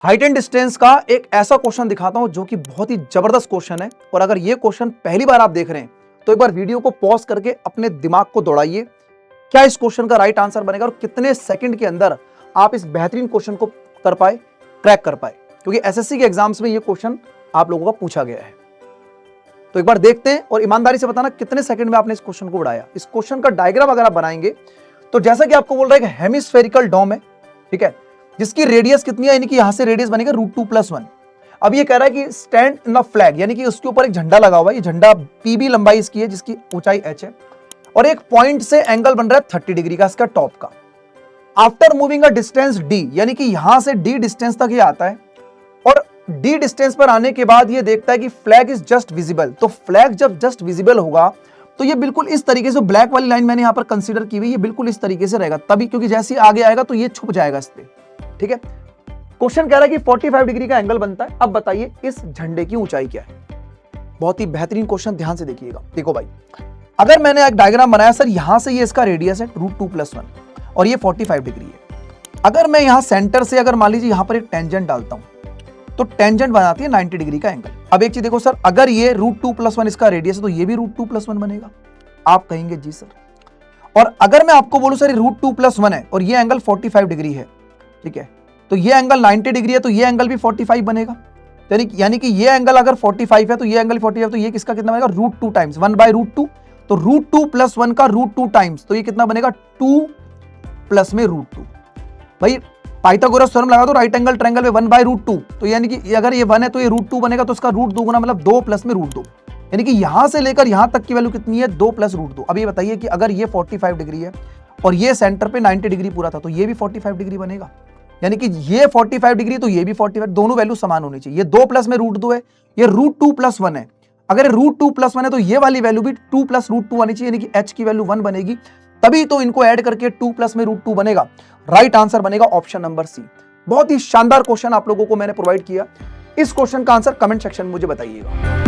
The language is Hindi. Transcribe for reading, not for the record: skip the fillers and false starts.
हाइट एंड डिस्टेंस का एक ऐसा क्वेश्चन दिखाता हूं जो कि बहुत ही जबरदस्त क्वेश्चन है। और अगर ये क्वेश्चन पहली बार आप देख रहे हैं तो एक बार वीडियो को पॉज करके अपने दिमाग को दौड़ाइए, क्या इस क्वेश्चन का राइट आंसर बनेगा और कितने सेकंड के अंदर आप इस बेहतरीन क्वेश्चन को कर पाए, क्रैक कर पाए, क्योंकि एसएससी के एग्जाम्स में ये क्वेश्चन आप लोगों का पूछा गया है। तो एक बार देखते हैं और ईमानदारी से बताना कितने सेकंड में आपने इस क्वेश्चन को उड़ाया। इस क्वेश्चन का डायग्राम अगर आप बनाएंगे तो जैसा कि आपको बोल रहा है कि हेमिस्फेरिकल डोम है, ठीक है, जिसकी रेडियस कितनी है, यानी कि यहां से रेडियस बनेगा √2+1। अब ये कह रहा है कि स्टैंड इन द फ्लैग, यानी कि उसके ऊपर एक झंडा लगा हुआ है, ये झंडा पीबी लंबाई इसकी है जिसकी ऊंचाई h है, और एक पॉइंट से एंगल बन रहा है 30 डिग्री का इसका टॉप का। After moving a distance d, यानी कि यहां से d डिस्टेंस तक ये आता है और d डिस्टेंस पर आने के बाद ये देखता है कि फ्लैग इज जस्ट विजिबल। तो फ्लैग जब जस्ट विजिबल होगा तो ये बिल्कुल इस तरीके से, ब्लैक वाली लाइन मैंने यहां पर कंसीडर की हुई, ये बिल्कुल इस तरीके से रहेगा तभी, क्योंकि जैसे ही आगे आएगा तो ये छुप जाएगा इस पे, ठीक है। क्वेश्चन कह रहा है कि 45 डिग्री का एंगल बनता है। अब बताइए इस झंडे की ऊंचाई क्या है। बहुत ही बेहतरीन क्वेश्चन, ध्यान से देखिएगा। देखो भाई, अगर मैंने एक डायग्राम बनाया सर, यहां से ये इसका रेडियस है √2+1 और ये 45 डिग्री है। अगर मैं यहां सेंटर से, अगर मान लीजिए यहां पर एक टेंजेंट डालता हूं तो टेंजेंट बनाती है 90 डिग्री का एंगल। अब एक चीज देखो सर, अगर ये √2+1 इसका रेडियस है तो ये भी √2+1 बनेगा। आप कहेंगे जी सर, और अगर मैं आपको बोलूं सर √2+1 है और ये एंगल 45 डिग्री है, ठीक है, तो ये एंगल 90 डिग्री है तो ये एंगल भी 45 बनेगा। यानी कि ये एंगल अगर 45 है तो ये एंगल 45, तो ये किसका कितना बनेगा, √2 टाइम्स 1/√2। तो √2+1 का √2 टाइम्स, तो ये कितना बनेगा 2 प्लस में √2। भाई पाइथागोरस थ्योरम लगा दो, राइट एंगल ट्रायंगल में 1/√2, तो यानी कि अगर ये 1 है तो ये √2 बनेगा, तो इसका √2 गुना मतलब 2 प्लस में √2, यानी कि यहां से लेकर यहां तक की वैल्यू कितनी है, 2 प्लस √2। अब ये बताइए कि अगर ये 45 डिग्री है और ये सेंटर पे 90 डिग्री पूरा था तो ये भी 45 डिग्री बनेगा, यानी कि ये 45 डिग्री तो ये भी 45, दोनों वैल्यू समान होनी चाहिए। ये 2 प्लस में √2 है, ये √2+1 है। अगर √2+1 है तो ये वाली वैल्यू भी 2 प्लस √2 आनी चाहिए, यानी कि h की वैल्यू 1 बनेगी, तभी तो इनको ऐड करके 2 प्लस में √2 बनेगा। राइट आंसर बनेगा ऑप्शन नंबर सी। बहुत ही शानदार क्वेश्चन आप लोगों को मैंने प्रोवाइड किया। इस क्वेश्चन का आंसर कमेंट सेक्शन में मुझे बताइएगा।